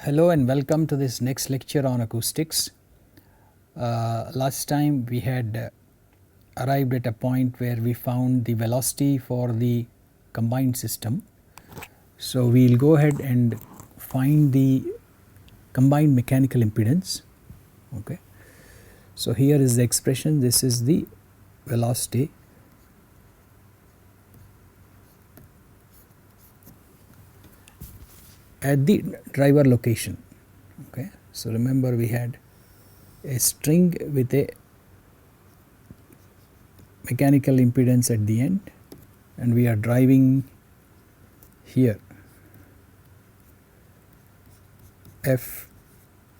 Hello and welcome to this next lecture on acoustics. Last time we had arrived at a point where we found the velocity for the combined system. So, we will go ahead and find the combined mechanical impedance. Okay. So, here is the expression, this is the velocity at the driver location. Okay. So, remember we had a string with a mechanical impedance at the end and we are driving here f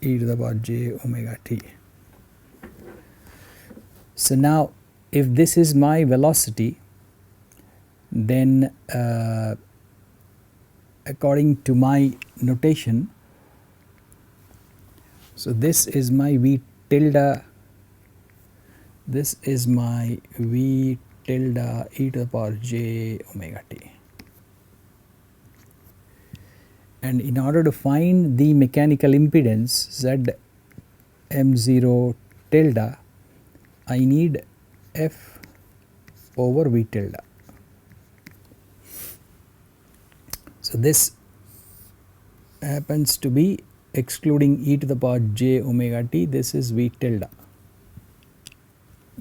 e to the power j omega t. So, now if this is my velocity, then according to my notation, so this is my v tilde, this is my v tilde e to the power j omega t. And in order to find the mechanical impedance z m0 tilde, I need f over v tilde. So, this happens to be excluding e to the power j omega t, this is v tilde.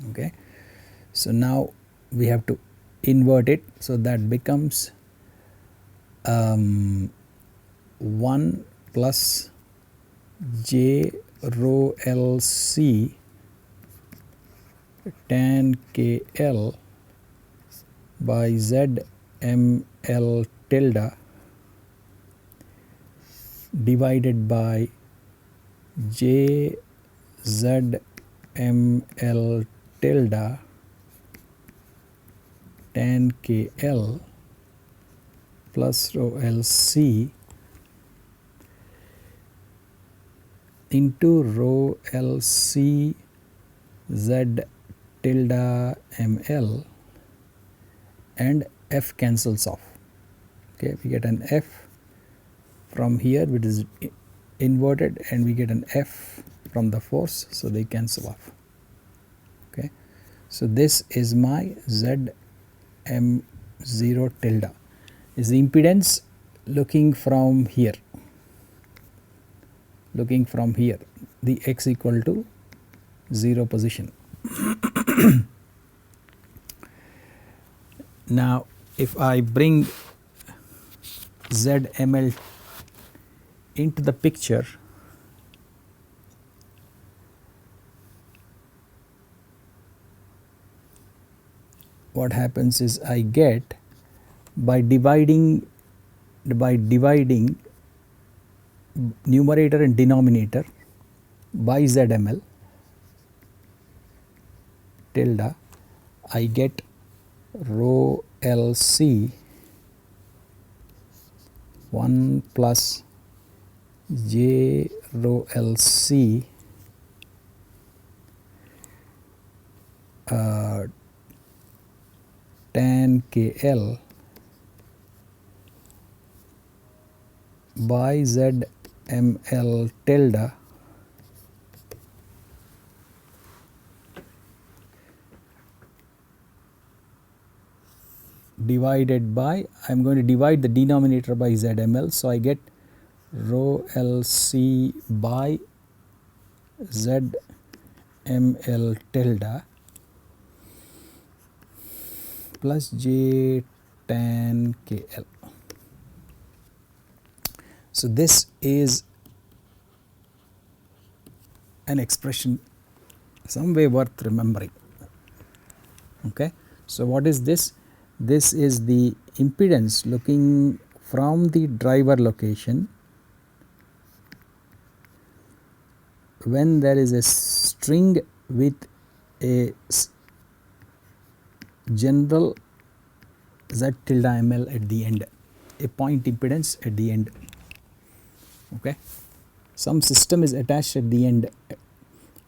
Okay. So, now we have to invert it, so that becomes 1 plus j rho L c tan k L by z m L tilde divided by j z m L tilde tan k L plus rho L c into rho L c z tilde m L, and f cancels off. Okay, we get an f from here which is inverted and we get an f from the force, so they cancel off. Okay. So, this is my z m0 tilde is the impedance looking from here, the x equal to 0 position. Now, if I bring ZML into the picture, what happens is I get by dividing numerator and denominator by ZML tilde, I get rho L c 1 plus j rho L c tan k L by z m L tilde divided by, I am going to divide the denominator by ZML. So, I get rho L c by ZML tilde plus j tan k L. So, this is an expression some way worth remembering. Okay. So, what is this? This is the impedance looking from the driver location when there is a string with a general z tilde ml at the end, a point impedance at the end. Okay. Some system is attached at the end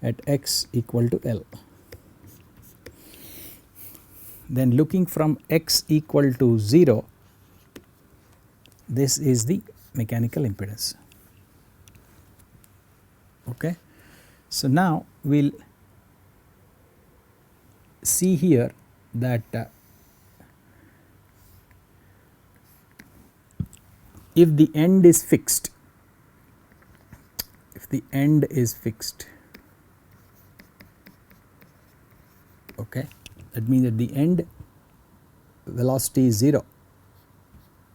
at x equal to L. Then looking from x equal to 0, this is the mechanical impedance. Okay. So now we'll see here that if the end is fixed, okay, that means at the end velocity is 0,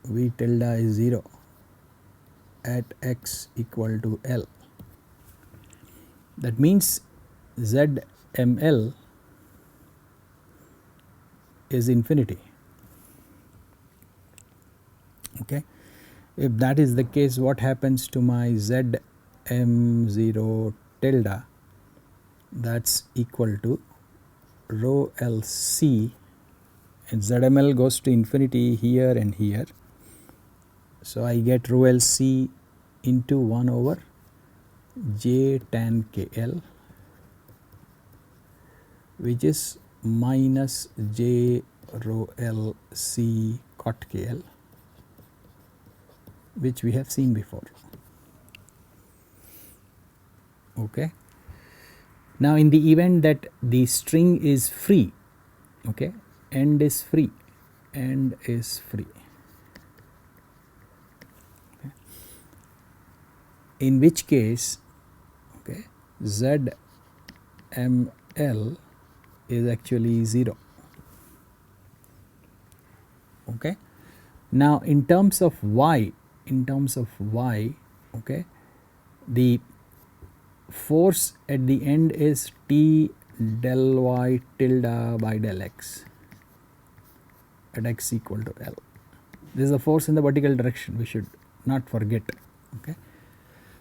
v tilde is 0 at x equal to L. That means ZML is infinity. Okay. If that is the case, what happens to my ZM0 tilde? That's equal to rho LC, and ZML goes to infinity here and here. So I get rho LC into 1 over J tan KL, which is minus J rho LC cot KL, which we have seen before. Okay. Now in the event that the string is free, okay, end is free, okay, in which case, okay, ZML is actually 0. Okay. Now in terms of y, okay, the force at the end is T del y tilde by del x at x equal to L. This is the force in the vertical direction, we should not forget. Okay.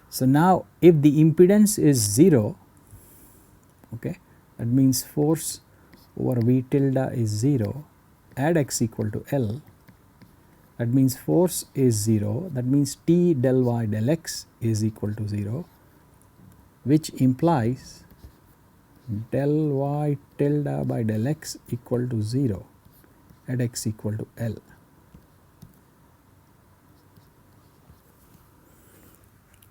So now if the impedance is 0, okay, that means force over v tilde is 0 at x equal to L. That means force is 0, that means T del y del x is equal to 0, which implies del y tilde by del x equal to 0 at x equal to L.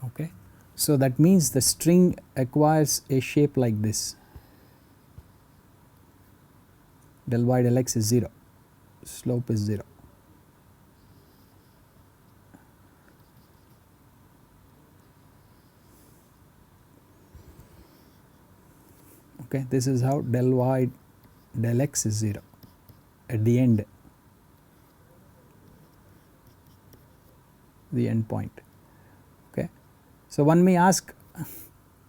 Okay. So that means the string acquires a shape like this. Del y del x is 0, slope is 0. Okay, this is how del y del x is 0 at the end, the end point. Okay. So one may ask,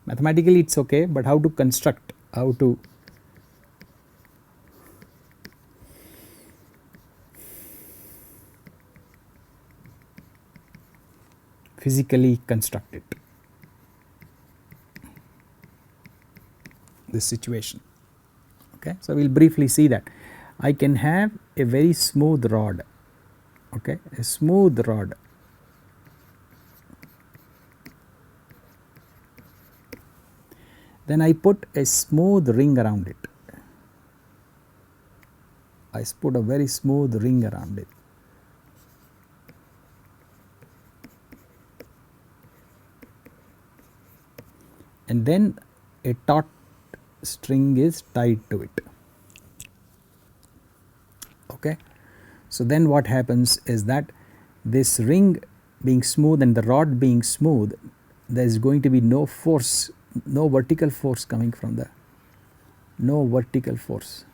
mathematically it's okay, but how to construct, how to physically construct it, this situation. Okay. So we will briefly see that. I can have a very smooth rod, okay, a smooth rod, then I put a smooth ring around it. I put a very smooth ring around it. And then a taut string is tied to it. Okay. So then what happens is that this ring being smooth and the rod being smooth, there is going to be no force, no vertical force coming from the, no vertical force.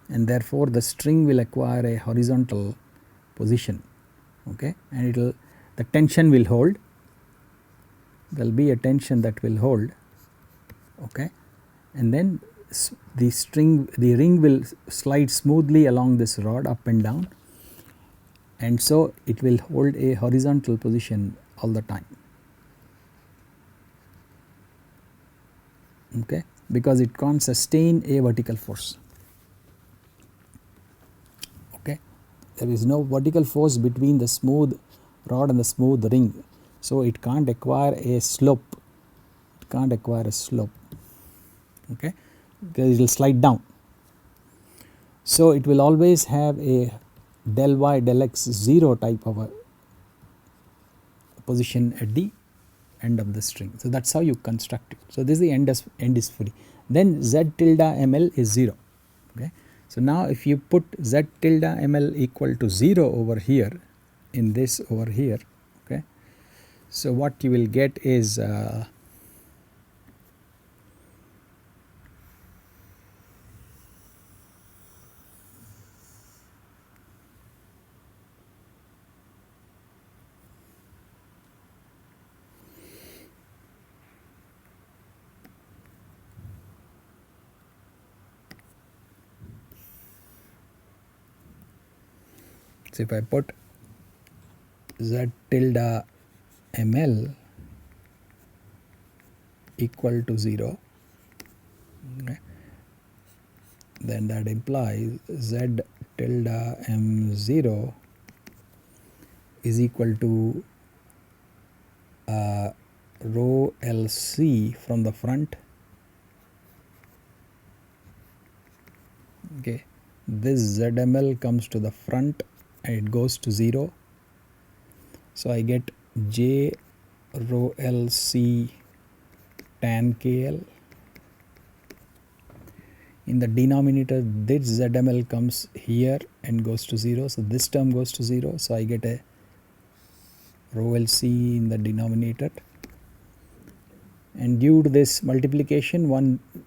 And therefore the string will acquire a horizontal position, okay, and it will, the tension will hold, there will be a tension that will hold, okay, and then the string, the ring will slide smoothly along this rod up and down, and so it will hold a horizontal position all the time, okay, because it can't sustain a vertical force. Okay, there is no vertical force between the smooth rod and the smooth ring, so it can't acquire a slope, okay, because it will slide down. So it will always have a del y del x 0 type of a position at the end of the string. So that's how you construct it. So this is the end is free. Then z tilde ml is 0. Okay. So now if you put z tilde ml equal to 0 over here in this over here, okay. So what you will get is so if I put z tilde ml equal to 0, okay, then that implies z tilde m0 is equal to rho LC from the front. Okay, this ZML comes to the front and it goes to 0. So I get J rho LC tan KL. In the denominator, this ZML comes here and goes to 0. So this term goes to 0. So I get a rho LC in the denominator. And due to this multiplication,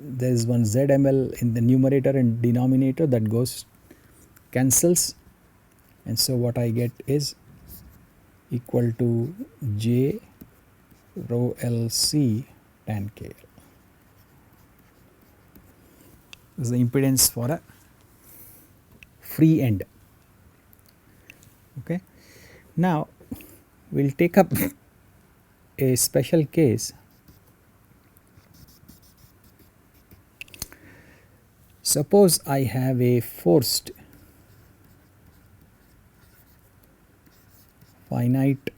there is one ZML in the numerator and denominator that cancels, and so what I get is equal to J rho LC tan KL. This is the impedance for a free end. Okay. Now we'll take up a special case. Suppose I have a forced finite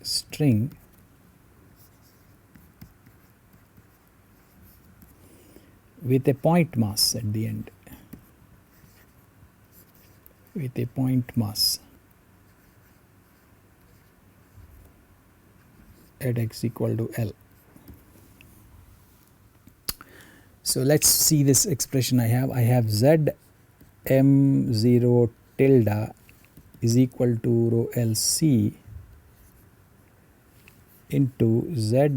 string with a point mass at the end, with a point mass at x equal to L. So let's see this expression I have. I have z m0 tilde is equal to rho LC into z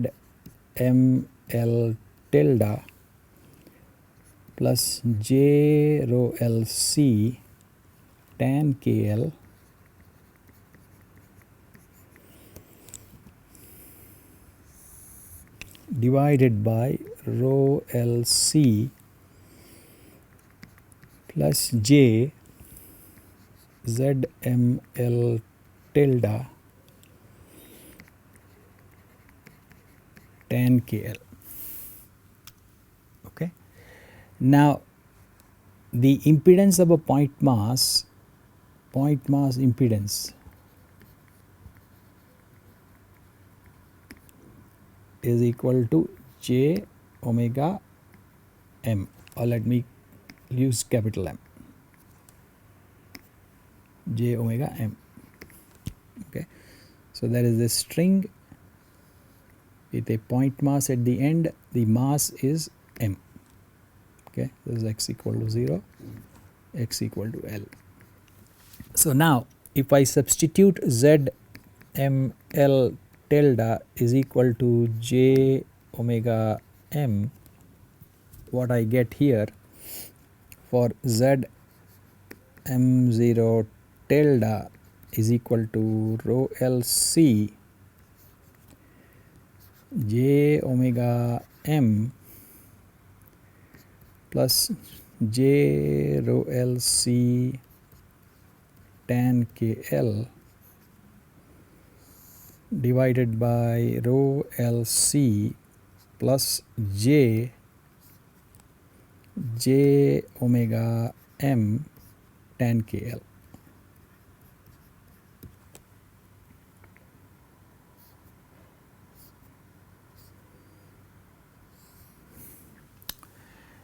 ml tilde plus j rho LC tan KL divided by rho LC plus j ZML tilde tan KL. Okay. Now the impedance of a point mass impedance is equal to j omega m, or let me use capital M, j omega m. Okay. So there is this string with a point mass at the end. The mass is m. Okay, this is x equal to 0, x equal to L. So now if I substitute z m L tilde is equal to j omega m, what I get here for z m0 tilde is equal to rho LC j omega m plus j rho LC tan KL divided by rho LC plus j omega m tan KL.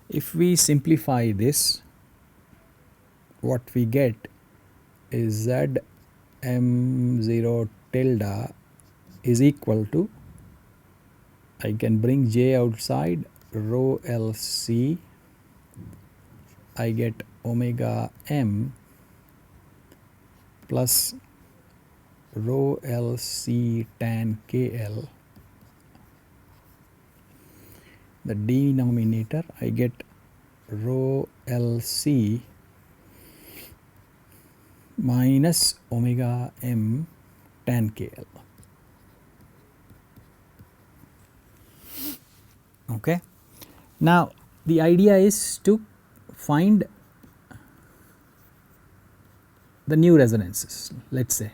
If we simplify this, what we get is Z M0 tilde is equal to, I can bring J outside, rho LC, I get omega M plus rho LC tan KL. The denominator I get rho LC minus omega M tan KL. Okay. Now the idea is to find the new resonances, let's say.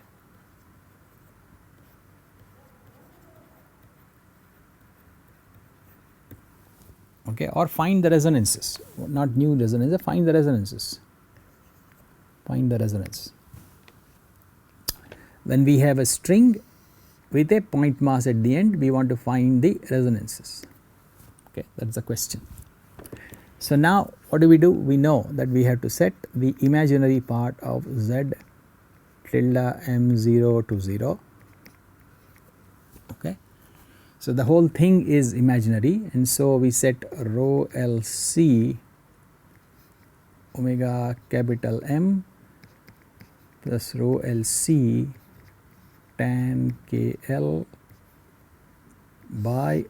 Okay, or find the resonances, not new resonances, find the resonances. Find the resonance. When we have a string with a point mass at the end, we want to find the resonances. Okay, that is the question. So now what do? We know that we have to set the imaginary part of Z tilde M0 to 0. Okay. So the whole thing is imaginary, and so we set rho LC omega capital M plus rho LC tan KL by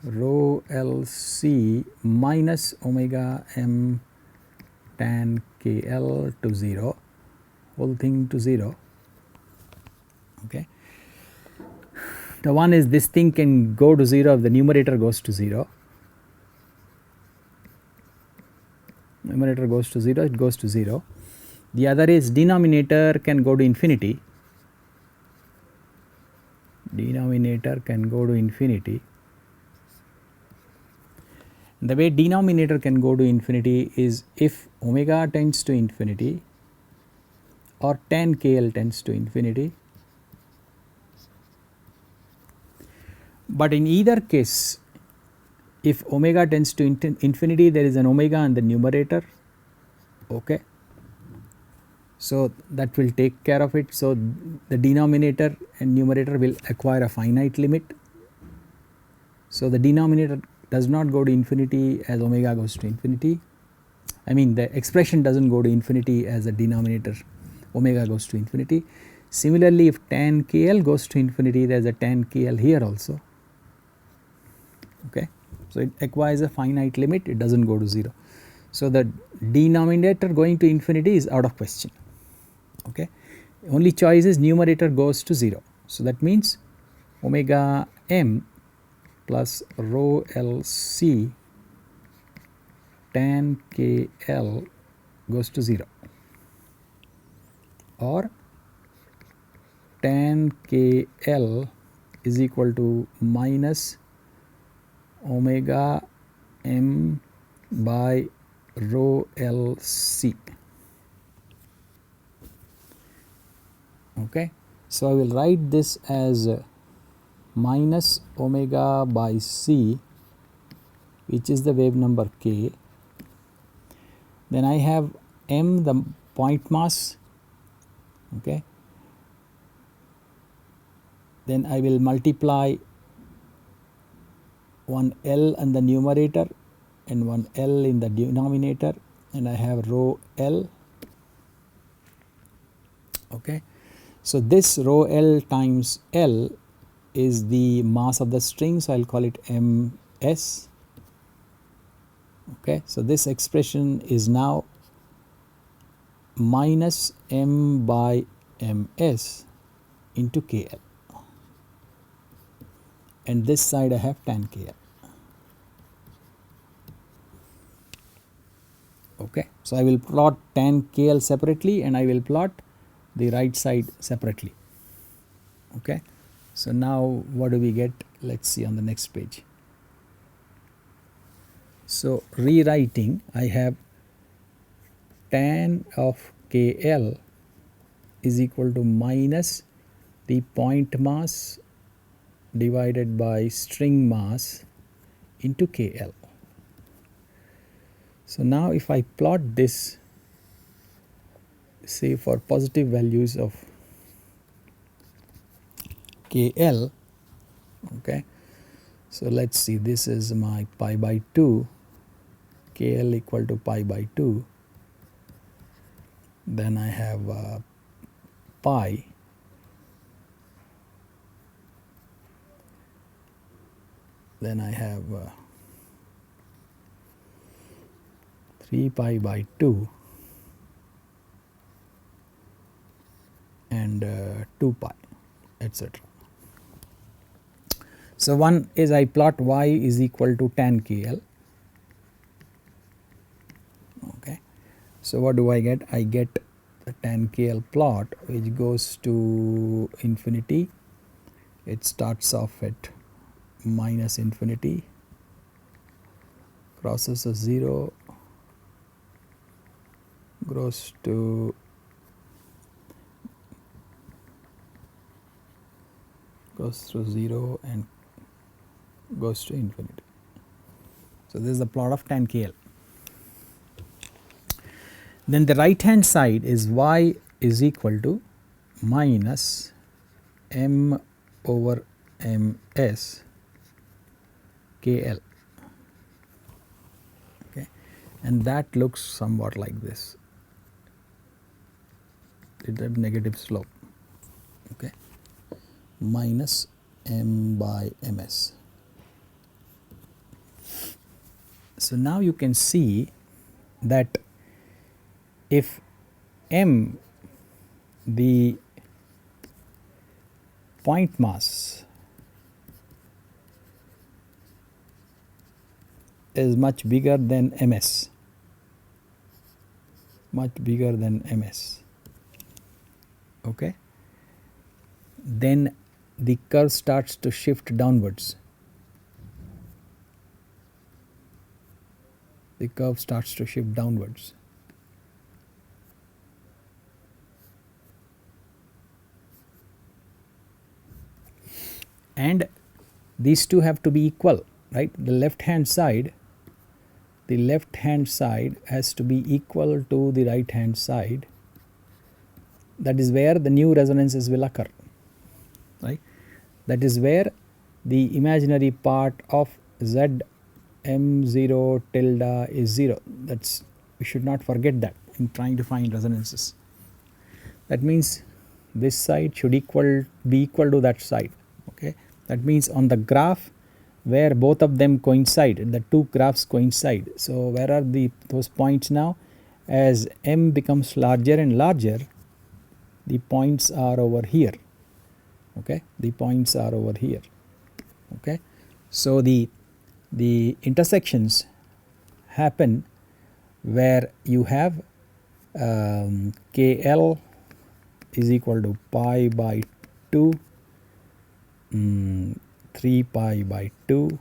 rho LC minus omega M tan KL to 0, whole thing to 0. Okay. The one is this thing can go to 0 if the numerator goes to 0. Numerator goes to 0, it goes to 0. The other is denominator can go to infinity. Denominator can go to infinity. The way denominator can go to infinity is if omega tends to infinity or tan KL tends to infinity. But in either case, if omega tends to infinity, there is an omega in the numerator. Okay. So that will take care of it. So the denominator and numerator will acquire a finite limit. So the denominator does not go to infinity as omega goes to infinity. I mean, the expression does not go to infinity as the denominator omega goes to infinity. Similarly, if tan KL goes to infinity, there is a tan KL here also. Okay. So it acquires a finite limit, it does not go to 0. So the denominator going to infinity is out of question. Okay. Only choice is numerator goes to 0. So that means omega M plus rho LC tan KL goes to 0, or tan KL is equal to minus omega M by rho LC. Okay. So I will write this as minus omega by C, which is the wave number k. Then I have M, the point mass. Okay. Then I will multiply one L in the numerator and one L in the denominator, and I have rho L. Okay. So this rho L times L is the mass of the string, so I will call it Ms. Okay. So this expression is now minus M by Ms into KL, and this side I have tan KL. Okay. So I will plot tan KL separately, and I will plot the right side separately. Okay. So now what do we get? Let us see on the next page. So rewriting, I have tan of KL is equal to minus the point mass divided by string mass into KL. So now if I plot this say for positive values of KL, okay. So let's see, this is my pi by 2, KL equal to pi by 2, then I have pi, then I have 3 pi by 2 and 2 pi, etc. So one is I plot y is equal to tan KL, okay. So what do I get? I get the tan KL plot which goes to infinity. It starts off at minus infinity, crosses a 0, goes to through 0 and goes to infinity. So this is the plot of tan KL. Then the right hand side is y is equal to minus m over ms KL, okay, and that looks somewhat like this. It has negative slope, okay, minus m by ms. So now you can see that if m, the point mass, is much bigger than ms, okay, then the curve starts to shift downwards. The curve starts to shift downwards. And these two have to be equal, right? The left hand side has to be equal to the right hand side. That is where the new resonances will occur, right? That is where the imaginary part of z m0 tilde is 0. That's, we should not forget that in trying to find resonances. That means this side should be equal to that side, okay. That means on the graph where both of them coincide, the two graphs coincide. So where are those points now? As m becomes larger and larger, the points are over here, okay. The points are over here, okay. So the intersections happen where you have KL is equal to pi by 2, 3 pi by 2,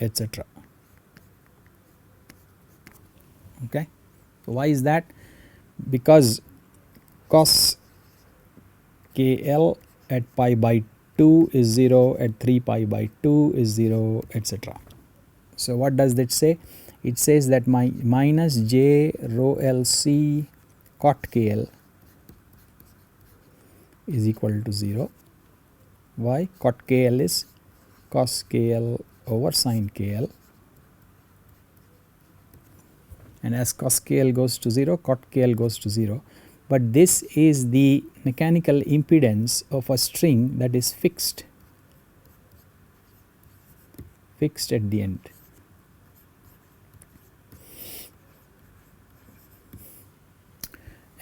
etc. Okay. So why is that? Because cos KL at pi by 2 is 0, at 3 pi by 2 is 0, etc. So what does that say? It says that my minus j rho L C cot KL is equal to 0. Why? Cot KL is cos KL over sin KL, and as cos KL goes to 0, cot KL goes to 0. But this is the mechanical impedance of a string that is fixed at the end.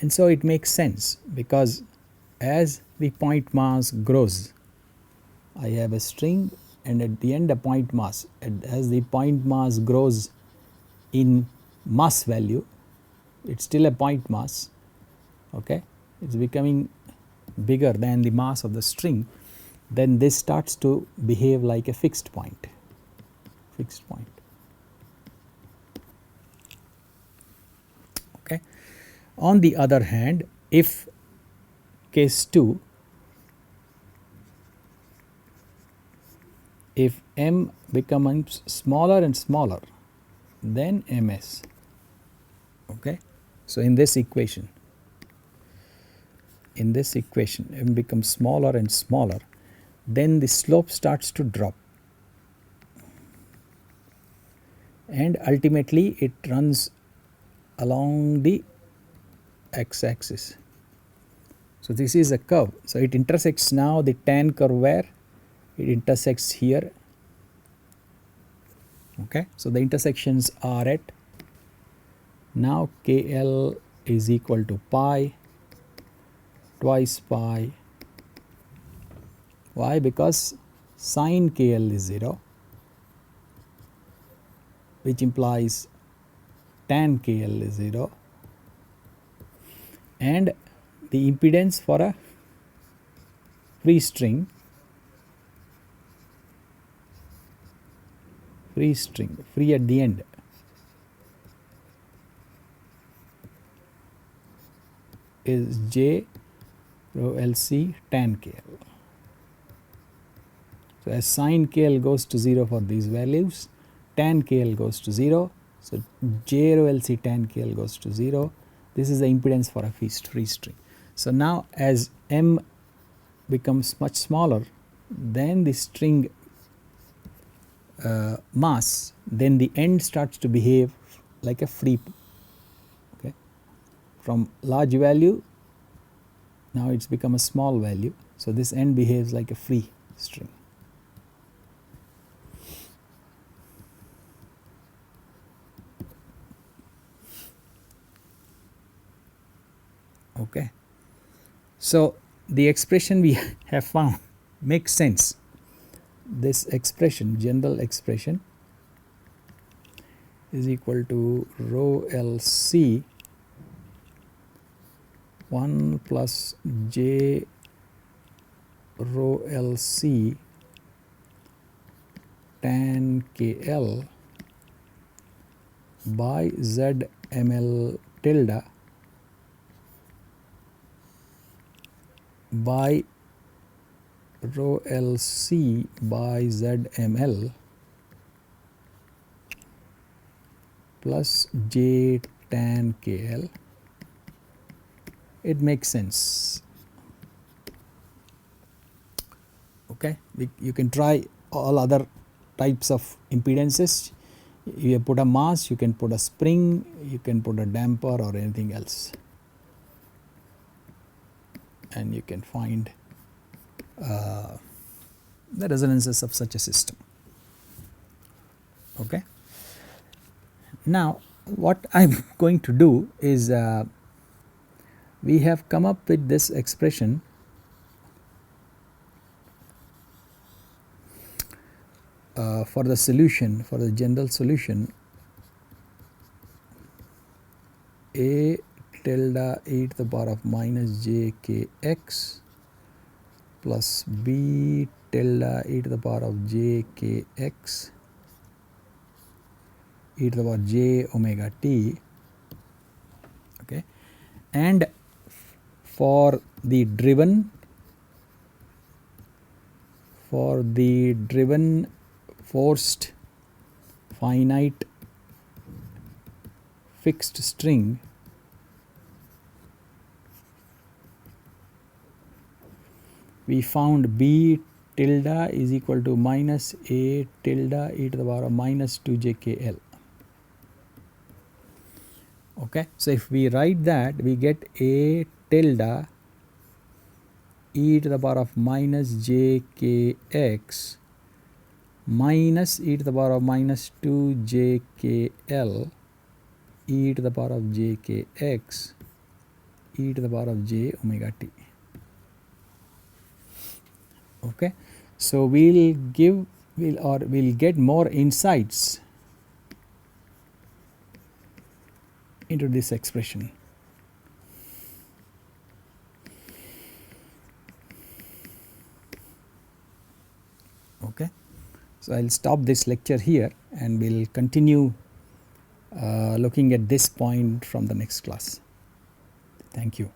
And so it makes sense, because as the point mass grows, I have a string and at the end a point mass, and as the point mass grows in mass value, it is still a point mass, okay, it is becoming bigger than the mass of the string, then this starts to behave like a fixed point. Okay. On the other hand, if case 2, if m becomes smaller and smaller than ms, okay, So in this equation m becomes smaller and smaller, then the slope starts to drop, and ultimately it runs along the x-axis. So this is a curve. So it intersects now the tan curve where it intersects here. Okay, so the intersections are at now KL is equal to pi twice pi. Why? Because sine KL is 0, which implies tan KL is 0, and the impedance for a free string free at the end is J rho LC tan KL. So as sine KL goes to 0 for these values, tan KL goes to 0. So J rho LC tan KL goes to 0. This is the impedance for a free string. So now as m becomes much smaller than the string mass, then the end starts to behave like a free. Okay, from large value now it's become a small value, so this end behaves like a free string. Okay, so the expression we have found makes sense. This expression, general expression, is equal to rho LC 1 plus J rho LC tan KL by Z ML tilde by rho LC by Z ML plus J tan KL. It makes sense. Okay, you can try all other types of impedances. You put a mass, you can put a spring, you can put a damper or anything else, and you can find the resonances of such a system. Okay. Now what I am going to do is we have come up with this expression for the solution, for the general solution, a tilde e to the power of minus j k x plus b tilde e to the power of j k x e to the power j omega t. Okay, and for the driven forced finite fixed string, we found b tilde is equal to minus a tilde e to the power of minus 2jkl. Okay, so if we write that, we get a tilde e to the power of minus jkx minus e to the power of minus 2jkl e to the power of jkx e to the power of j omega t. Okay, so we'll get more insights into this expression. Okay, so I'll stop this lecture here and we'll continue looking at this point from the next class. Thank you.